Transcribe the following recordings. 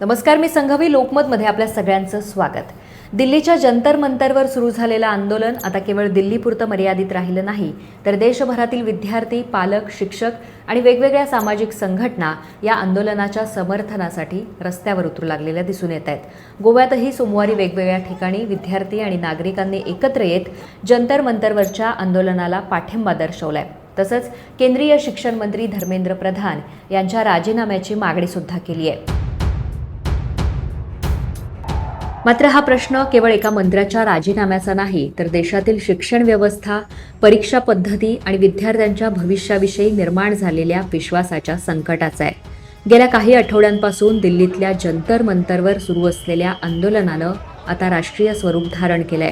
नमस्कार, मी संघवी. लोकमतमध्ये आपल्या सगळ्यांचं स्वागत. दिल्लीच्या जंतर मंतरवर सुरू झालेलं आंदोलन आता केवळ दिल्लीपुरतं मर्यादित राहिलं नाही, तर देशभरातील विद्यार्थी, पालक, शिक्षक आणि वेगवेगळ्या सामाजिक संघटना या आंदोलनाच्या समर्थनासाठी रस्त्यावर उतरू लागलेल्या दिसून येत आहेत. गोव्यातही सोमवारी वेगवेगळ्या ठिकाणी विद्यार्थी आणि नागरिकांनी एकत्र येत जंतर मंतरवरच्या आंदोलनाला पाठिंबा दर्शवलाय. तसंच केंद्रीय शिक्षण मंत्री धर्मेंद्र प्रधान यांच्या राजीनाम्याची मागणी सुद्धा केली आहे. मात्र हा प्रश्न केवळ एका मंत्र्याच्या राजीनाम्याचा नाही, तर देशातील शिक्षण व्यवस्था, परीक्षा पद्धती आणि विद्यार्थ्यांच्या भविष्याविषयी निर्माण झालेल्या विश्वासाच्या संकटाचा आहे. गेल्या काही आठवड्यांपासून दिल्लीतल्या जंतर मंतरवर सुरू असलेल्या आंदोलनानं आता राष्ट्रीय स्वरूप धारण केलंय.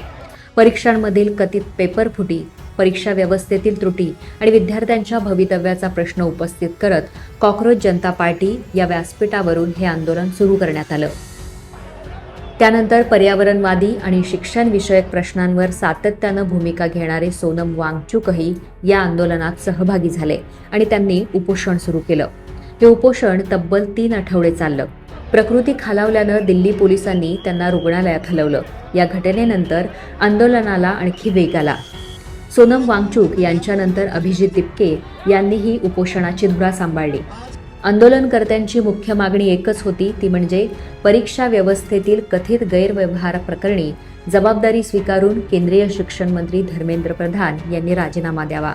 परीक्षांमधील कथित पेपरफुटी, परीक्षा व्यवस्थेतील त्रुटी आणि विद्यार्थ्यांच्या भवितव्याचा प्रश्न उपस्थित करत कॉक्रोच जनता पार्टी या व्यासपीठावरून हे आंदोलन सुरू करण्यात आलं. त्यानंतर पर्यावरणवादी आणि शिक्षणविषयक प्रश्नांवर सातत्यानं भूमिका घेणारे सोनम वांगचुकही या आंदोलनात सहभागी झाले आणि त्यांनी उपोषण सुरू केलं. हे उपोषण तब्बल 3 आठवडे चाललं. प्रकृती खालावल्यानं दिल्ली पोलिसांनी त्यांना रुग्णालयात हलवलं. या घटनेनंतर आंदोलनाला आणखी वेग आला. सोनम वांगचुक यांच्यानंतर अभिजित तिपके यांनीही उपोषणाची धुरा सांभाळली. आंदोलनकर्त्यांची मुख्य मागणी एकच होती, ती म्हणजे परीक्षा व्यवस्थेतील कथित गैरव्यवहार प्रकरणी जबाबदारी स्वीकारून केंद्रीय शिक्षण मंत्री धर्मेंद्र प्रधान यांनी राजीनामा द्यावा.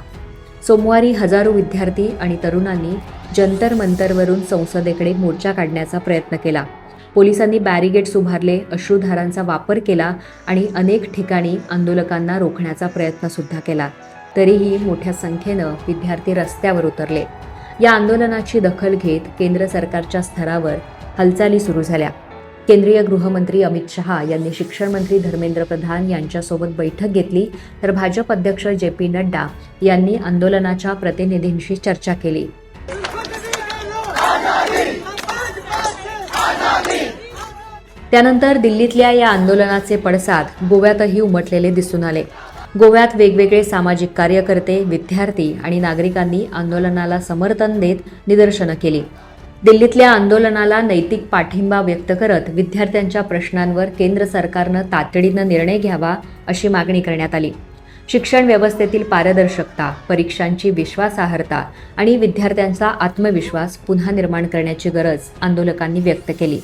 सोमवारी हजारो विद्यार्थी आणि तरुणांनी जंतर मंतरवरून संसदेकडे मोर्चा काढण्याचा प्रयत्न केला. पोलिसांनी बॅरिगेड्स उभारले, अश्रुधारांचा वापर केला आणि अनेक ठिकाणी आंदोलकांना रोखण्याचा प्रयत्न सुद्धा केला. तरीही मोठ्या संख्येनं विद्यार्थी रस्त्यावर उतरले. या आंदोलनाची दखल घेत केंद्र सरकारच्या स्तरावर हालचाली सुरू झाल्या. केंद्रीय गृहमंत्री अमित शहा यांनी शिक्षण मंत्री धर्मेंद्र प्रधान यांच्यासोबत बैठक घेतली, तर भाजप अध्यक्ष JP नड्डा यांनी आंदोलनाच्या प्रतिनिधींशी चर्चा केली. त्यानंतर दिल्लीतल्या या आंदोलनाचे पडसाद गोव्यातही उमटलेले दिसून आले. गोव्यात वेगवेगळे सामाजिक कार्यकर्ते, विद्यार्थी आणि नागरिकांनी आंदोलनाला समर्थन देत निदर्शनं केली. दिल्लीतल्या आंदोलनाला नैतिक पाठिंबा व्यक्त करत विद्यार्थ्यांच्या प्रश्नांवर केंद्र सरकारनं तातडीनं निर्णय घ्यावा अशी मागणी करण्यात आली. शिक्षण व्यवस्थेतील पारदर्शकता, परीक्षांची विश्वासार्हता आणि विद्यार्थ्यांचा आत्मविश्वास पुन्हा निर्माण करण्याची गरज आंदोलकांनी व्यक्त केली.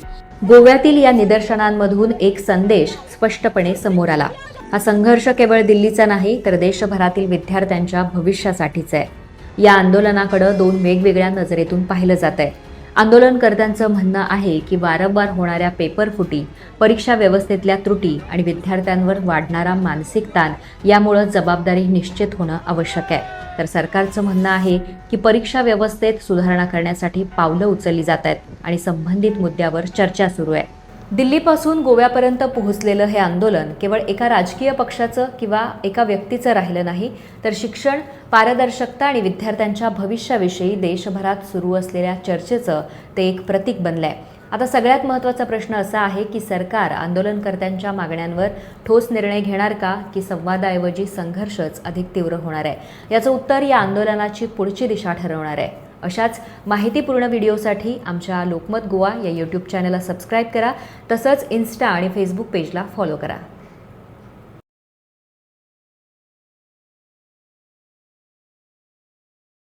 गोव्यातील या निदर्शनांमधून एक संदेश स्पष्टपणे समोर आला. हा संघर्ष केवळ दिल्लीचा नाही, तर देशभरातील विद्यार्थ्यांच्या भविष्यासाठीचा आहे. या आंदोलनाकडे 2 वेगवेगळ्या नजरेतून पाहिलं जात आहे. आंदोलनकर्त्यांचं म्हणणं आहे की वारंवार होणाऱ्या पेपरफुटी, परीक्षा व्यवस्थेतल्या त्रुटी आणि विद्यार्थ्यांवर वाढणारा मानसिक ताण यामुळे जबाबदारी निश्चित होणं आवश्यक आहे. तर सरकारचं म्हणणं आहे की परीक्षा व्यवस्थेत सुधारणा करण्यासाठी पावलं उचलली जात आहेत आणि संबंधित मुद्द्यावर चर्चा सुरू आहे. दिल्लीपासून गोव्यापर्यंत पोहोचलेलं हे आंदोलन केवळ एका राजकीय पक्षाचं किंवा एका व्यक्तीचं राहिलं नाही, तर शिक्षण, पारदर्शकता आणि विद्यार्थ्यांच्या भविष्याविषयी देशभरात सुरू असलेल्या चर्चेचं ते एक प्रतीक बनलंय. आता सगळ्यात महत्त्वाचा प्रश्न असा आहे की सरकार आंदोलनकर्त्यांच्या मागण्यांवर ठोस निर्णय घेणार का, की संवादाऐवजी संघर्षच अधिक तीव्र होणार आहे? याचं उत्तर या आंदोलनाची पुढची दिशा ठरवणार आहे. अशाच माहितीपूर्ण व्हिडिओसाठी आमच्या लोकमत गोवा या YouTube चॅनलला सबस्क्राईब करा. तसंच इन्स्टा आणि फेसबुक पेजला फॉलो करा.